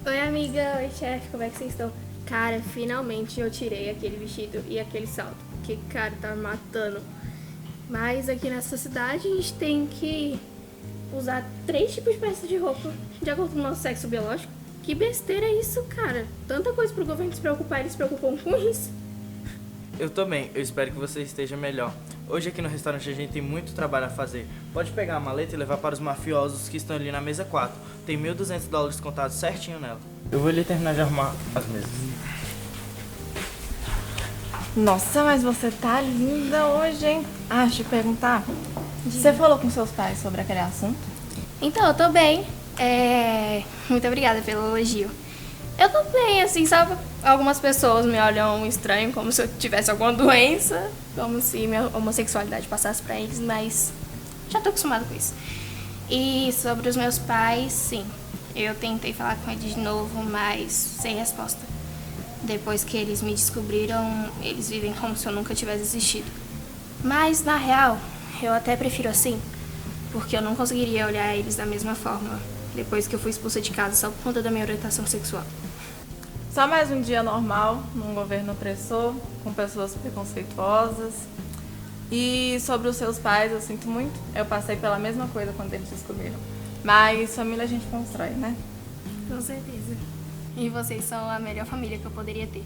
Oi amiga, oi chefe, como é que vocês estão? Cara, finalmente eu tirei aquele vestido e aquele salto, porque cara, tá me matando. Mas aqui nessa cidade a gente tem que usar 3 tipos de peças de roupa de acordo com o nosso sexo biológico. Que besteira é isso, cara? Tanta coisa pro governo se preocupar, eles se preocupam com isso. Eu também, eu espero que você esteja melhor. Hoje aqui no restaurante a gente tem muito trabalho a fazer. Pode pegar a maleta e levar para os mafiosos que estão ali na mesa 4. Tem $1.200 contados certinho nela. Eu vou ali terminar de arrumar as mesas. Nossa, mas você tá linda hoje, hein? Ah, deixa eu te perguntar. Você falou com seus pais sobre aquele assunto? Então, eu tô bem. Muito obrigada pelo elogio. Eu tô bem, assim, sabe? Algumas pessoas me olham estranho, como se eu tivesse alguma doença, como se minha homossexualidade passasse pra eles, mas já tô acostumada com isso. E sobre os meus pais, sim. Eu tentei falar com eles de novo, mas sem resposta. Depois que eles me descobriram, eles vivem como se eu nunca tivesse existido. Mas, na real, eu até prefiro assim, porque eu não conseguiria olhar eles da mesma forma depois que eu fui expulsa de casa só por conta da minha orientação sexual. Só mais um dia normal, num governo opressor, com pessoas preconceituosas. E sobre os seus pais, eu sinto muito. Eu passei pela mesma coisa quando eles descobriram. Mas família a gente constrói, né? Com certeza. E vocês são a melhor família que eu poderia ter.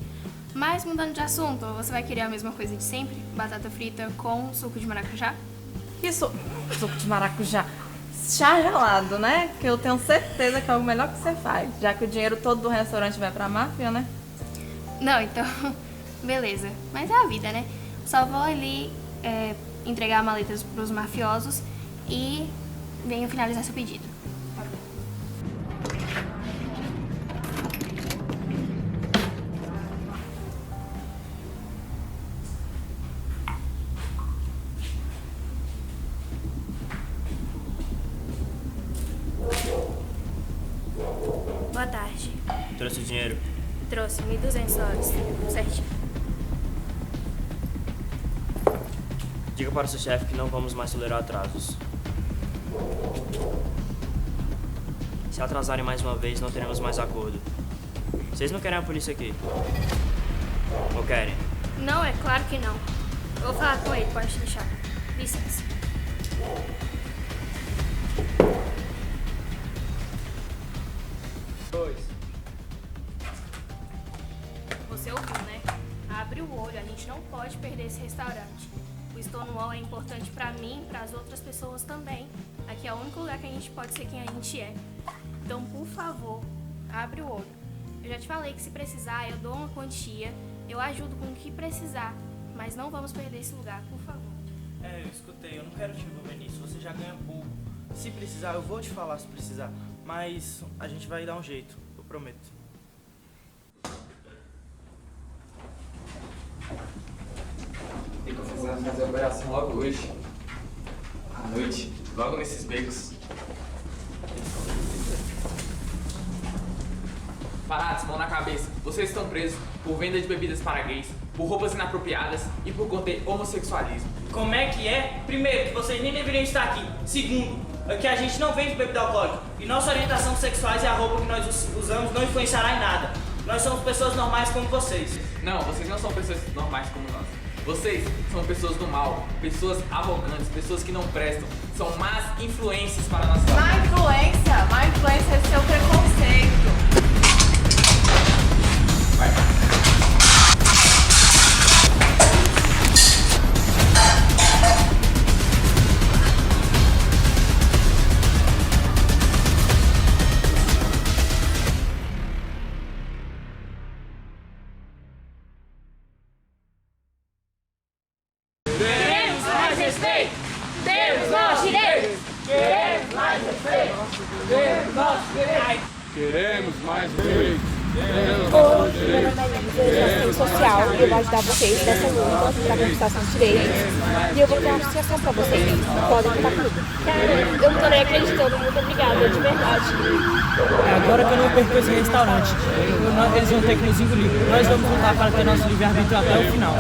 Mas mudando de assunto, você vai querer a mesma coisa de sempre? Batata frita com suco de maracujá? Isso, suco de maracujá. Chá gelado, né? Que eu tenho certeza que é o melhor que você faz. Já que o dinheiro todo do restaurante vai pra máfia, né? Não, então Beleza, mas é a vida, né? Só vou ali entregar maletas pros mafiosos e venho finalizar seu pedido. Boa tarde. Trouxe o dinheiro? Trouxe $1.200, certinho. Diga para o seu chefe que não vamos mais tolerar atrasos. Se atrasarem mais uma vez, não teremos mais acordo. Vocês não querem a polícia aqui? Ou querem? Não, é claro que não. Eu vou falar com ele, pode deixar. Licença. Você ouviu, né? Abre o olho, a gente não pode perder esse restaurante. O Stonewall é importante pra mim e pras outras pessoas também. Aqui é o único lugar que a gente pode ser quem a gente é. Então, por favor, abre o olho. Eu já te falei que se precisar, eu dou uma quantia, eu ajudo com o que precisar, mas não vamos perder esse lugar, por favor. Eu escutei, eu não quero te envolver nisso, você já ganha pouco. Se precisar, eu vou te falar se precisar, mas a gente vai dar um jeito, eu prometo. Tem que fazer a operação logo hoje. À noite, logo nesses becos. Parados, mão na cabeça. Vocês estão presos por venda de bebidas para gays, por roupas inapropriadas e por conter homossexualismo. Como é que é? Primeiro, que vocês nem deveriam estar aqui. Segundo, que a gente não vende bebida alcoólica. E nossa orientação sexuais e a roupa que nós usamos não influenciará em nada. Nós somos pessoas normais como vocês. Não, vocês não são pessoas normais como nós. Vocês são pessoas do mal, pessoas arrogantes, pessoas que não prestam. São más influências para a nossa vida. Má influência é seu preconceito. Vai. Queremos mais direitos. Oi, meu nome é Elisa, eu sou assistente social e eu vou ajudar vocês nessa luta para conquistar seus direitos. E eu vou ter uma associação para vocês. Podem contar comigo. Cara, eu não tô nem acreditando, muito obrigada, de verdade. Agora que eu não perco esse restaurante, eles vão ter que nos engolir. Nós vamos lutar para ter nosso livre-arbítrio até o final.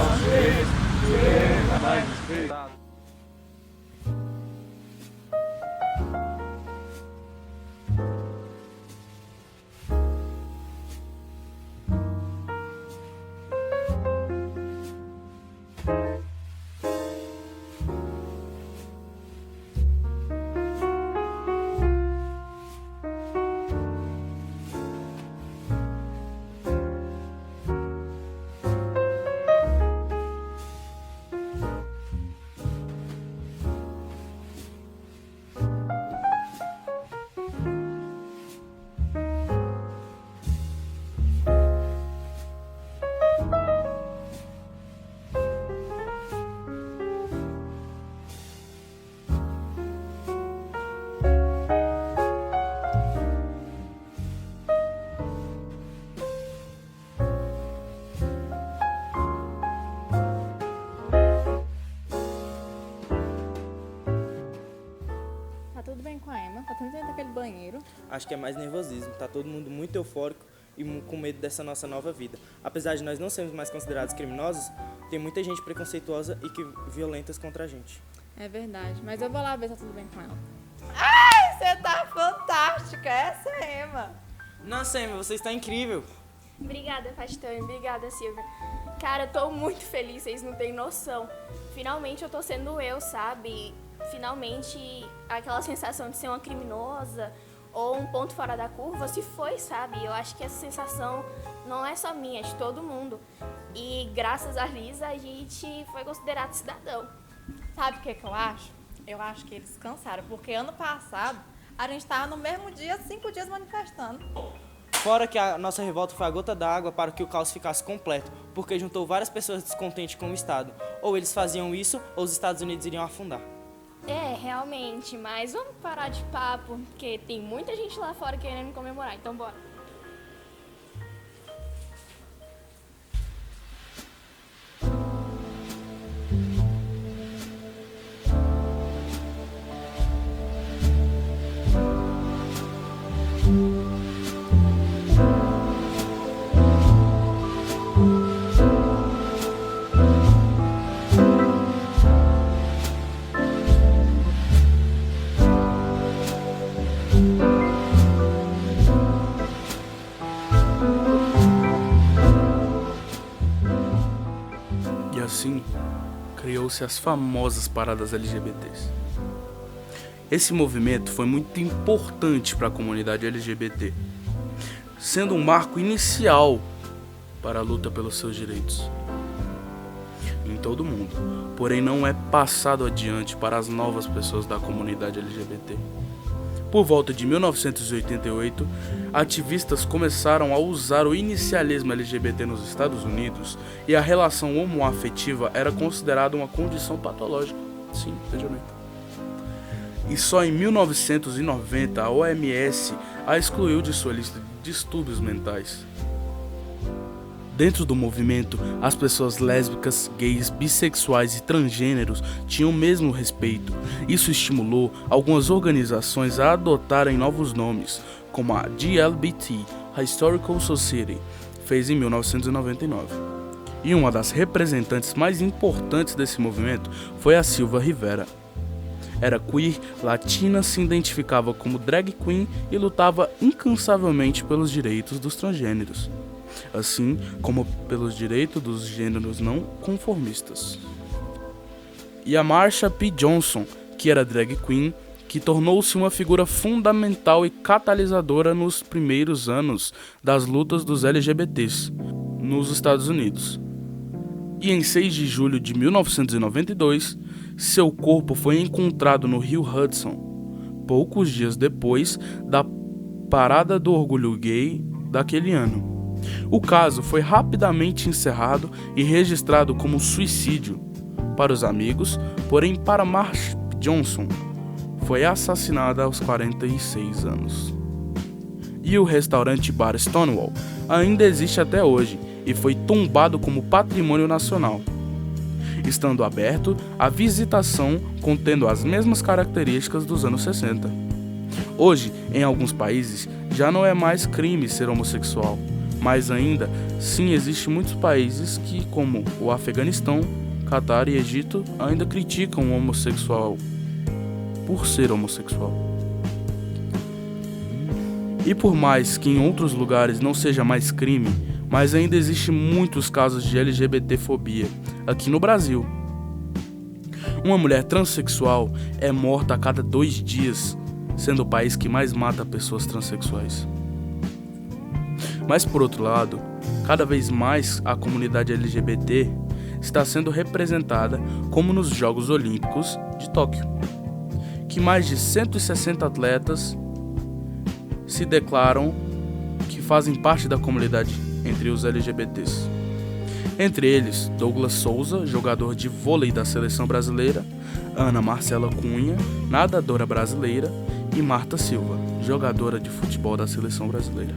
Tudo bem com a Emma? Tá tudo dentro daquele banheiro. Acho que é mais nervosismo, tá todo mundo muito eufórico e com medo dessa nossa nova vida. Apesar de nós não sermos mais considerados criminosos, tem muita gente preconceituosa e violentas contra a gente. É verdade, mas eu vou lá ver se tá tudo bem com ela. Ai, você tá fantástica! Essa é a Emma. Nossa, Emma, você está incrível. Obrigada, Castanho. Obrigada, Silvia. Cara, eu tô muito feliz, vocês não têm noção. Finalmente eu tô sendo eu, sabe? Finalmente aquela sensação de ser uma criminosa ou um ponto fora da curva se foi, sabe? Eu acho que essa sensação não é só minha, é de todo mundo. E graças a Lisa a gente foi considerado cidadão. Sabe o que eu acho? Eu acho que eles cansaram, porque ano passado a gente tava no mesmo dia, 5 dias manifestando. Fora que a nossa revolta foi a gota d'água para que o caos ficasse completo, porque juntou várias pessoas descontentes com o Estado. Ou eles faziam isso, ou os Estados Unidos iriam afundar. É, realmente, mas vamos parar de papo, porque tem muita gente lá fora querendo comemorar, então bora. E assim, criou-se as famosas paradas LGBTs. Esse movimento foi muito importante para a comunidade LGBT, sendo um marco inicial para a luta pelos seus direitos em todo o mundo, porém não é passado adiante para as novas pessoas da comunidade LGBT. Por volta de 1988, ativistas começaram a usar o inicialismo LGBT nos Estados Unidos e a relação homoafetiva era considerada uma condição patológica. Sim, veja bem. E só em 1990 a OMS a excluiu de sua lista de distúrbios mentais. Dentro do movimento, as pessoas lésbicas, gays, bissexuais e transgêneros tinham o mesmo respeito. Isso estimulou algumas organizações a adotarem novos nomes, como a GLBT, Historical Society, fez em 1999. E uma das representantes mais importantes desse movimento foi a Silva Rivera. Era queer, latina, se identificava como drag queen e lutava incansavelmente pelos direitos dos transgêneros, assim como pelos direitos dos gêneros não conformistas. E a Marsha P. Johnson, que era drag queen, que tornou-se uma figura fundamental e catalisadora nos primeiros anos das lutas dos LGBTs nos Estados Unidos. E em 6 de julho de 1992, seu corpo foi encontrado no rio Hudson, poucos dias depois da Parada do Orgulho Gay daquele ano. O caso foi rapidamente encerrado e registrado como suicídio para os amigos, porém para Marsha Johnson foi assassinada aos 46 anos. E o restaurante bar Stonewall ainda existe até hoje e foi tombado como patrimônio nacional, estando aberto à visitação contendo as mesmas características dos anos 60. Hoje, em alguns países, já não é mais crime ser homossexual, mas ainda, sim, existem muitos países que, como o Afeganistão, Catar e Egito, ainda criticam o homossexual por ser homossexual. E por mais que em outros lugares não seja mais crime, mas ainda existem muitos casos de LGBTfobia aqui no Brasil. Uma mulher transexual é morta a cada 2 dias, sendo o país que mais mata pessoas transexuais. Mas por outro lado, cada vez mais a comunidade LGBT está sendo representada, como nos Jogos Olímpicos de Tóquio, que mais de 160 atletas se declaram que fazem parte da comunidade entre os LGBTs. Entre eles, Douglas Souza, jogador de vôlei da seleção brasileira, Ana Marcela Cunha, nadadora brasileira, e Marta Silva, jogadora de futebol da seleção brasileira.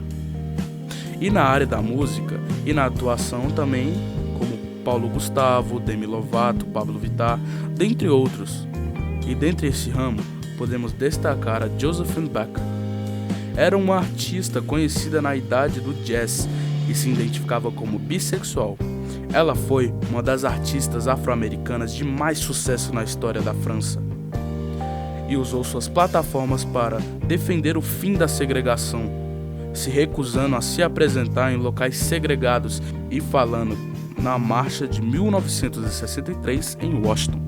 E na área da música e na atuação também, como Paulo Gustavo, Demi Lovato, Pablo Vittar, dentre outros. E dentre esse ramo, podemos destacar a Josephine Baker. Era uma artista conhecida na idade do jazz e se identificava como bissexual. Ela foi uma das artistas afro-americanas de mais sucesso na história da França e usou suas plataformas para defender o fim da segregação, se recusando a se apresentar em locais segregados e falando na marcha de 1963 em Washington.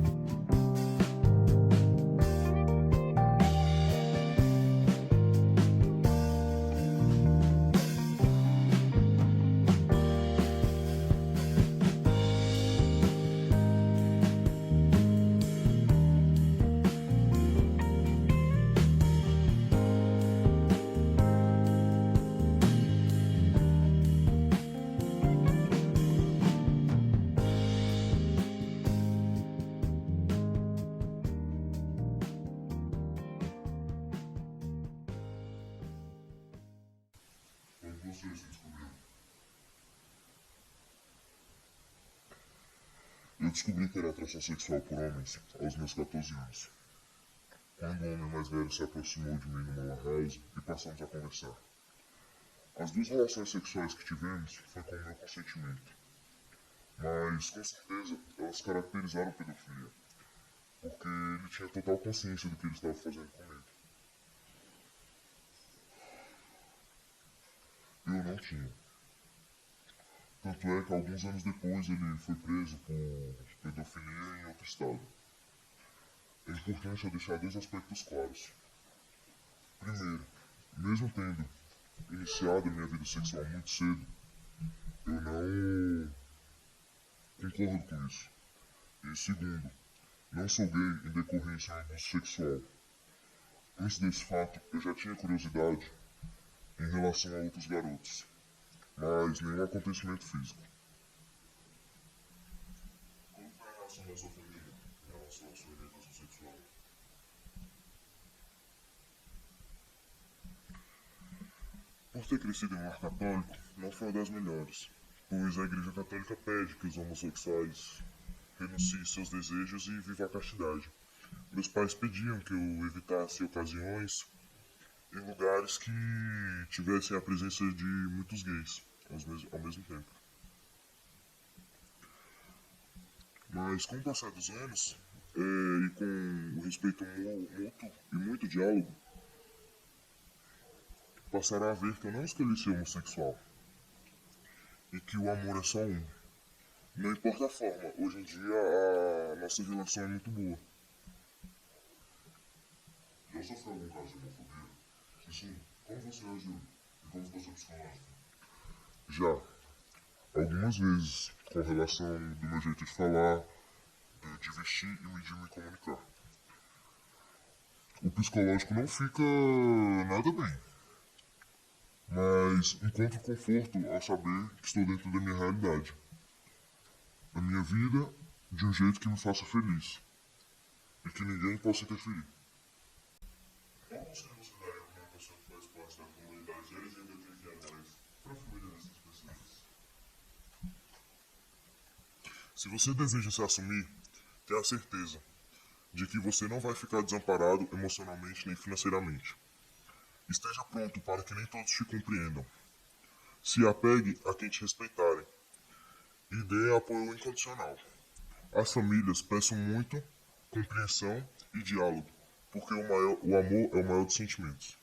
Eu descobri ter atração sexual por homens aos meus 14 anos. Quando um homem mais velho se aproximou de mim numa lan house e passamos a conversar. As duas relações sexuais que tivemos foi com o meu consentimento. Mas, com certeza, elas caracterizaram pedofilia. Porque ele tinha total consciência do que ele estava fazendo comigo. Eu não tinha. Tanto é que alguns anos depois ele foi preso por pedofilia em outro estado. É importante eu deixar dois aspectos claros. Primeiro, mesmo tendo iniciado a minha vida sexual muito cedo, eu não concordo com isso. E segundo, não sou gay em decorrência de um abuso sexual. Antes desse fato, eu já tinha curiosidade em relação a outros garotos, mas nenhum acontecimento físico. Como foi a relação da sua família em relação à sua orientação sexual? Por ter crescido em um lar católico, não foi uma das melhores, pois a Igreja Católica pede que os homossexuais renunciem seus desejos e vivam a castidade. Meus pais pediam que eu evitasse ocasiões em lugares que tivessem a presença de muitos gays ao mesmo tempo. Mas com o passar dos anos, e com o respeito mútuo e muito diálogo, passaram a ver que eu não escolhi ser homossexual e que o amor é só um. Não importa a forma, hoje em dia a nossa relação é muito boa. Já sofreu algum caso de homofobia? Se sim, como você reagiu? E como ficou seu psicológico? Já. Algumas vezes, com relação do meu jeito de falar, de vestir e de me comunicar. O psicológico não fica nada bem. Mas encontro conforto ao saber que estou dentro da minha realidade. Da minha vida, de um jeito que me faça feliz. E que ninguém possa interferir. Qual conselho você daria para uma pessoa que faz parte da comunidade LGBTQIA+, para a família dessas pessoas? Se você deseja se assumir, tenha certeza de que você não vai ficar desamparado emocionalmente nem financeiramente. Esteja pronto para que nem todos te compreendam. Se apegue a quem te respeitarem e dê apoio incondicional. As famílias peçam muito compreensão e diálogo, porque o amor é o maior dos sentimentos.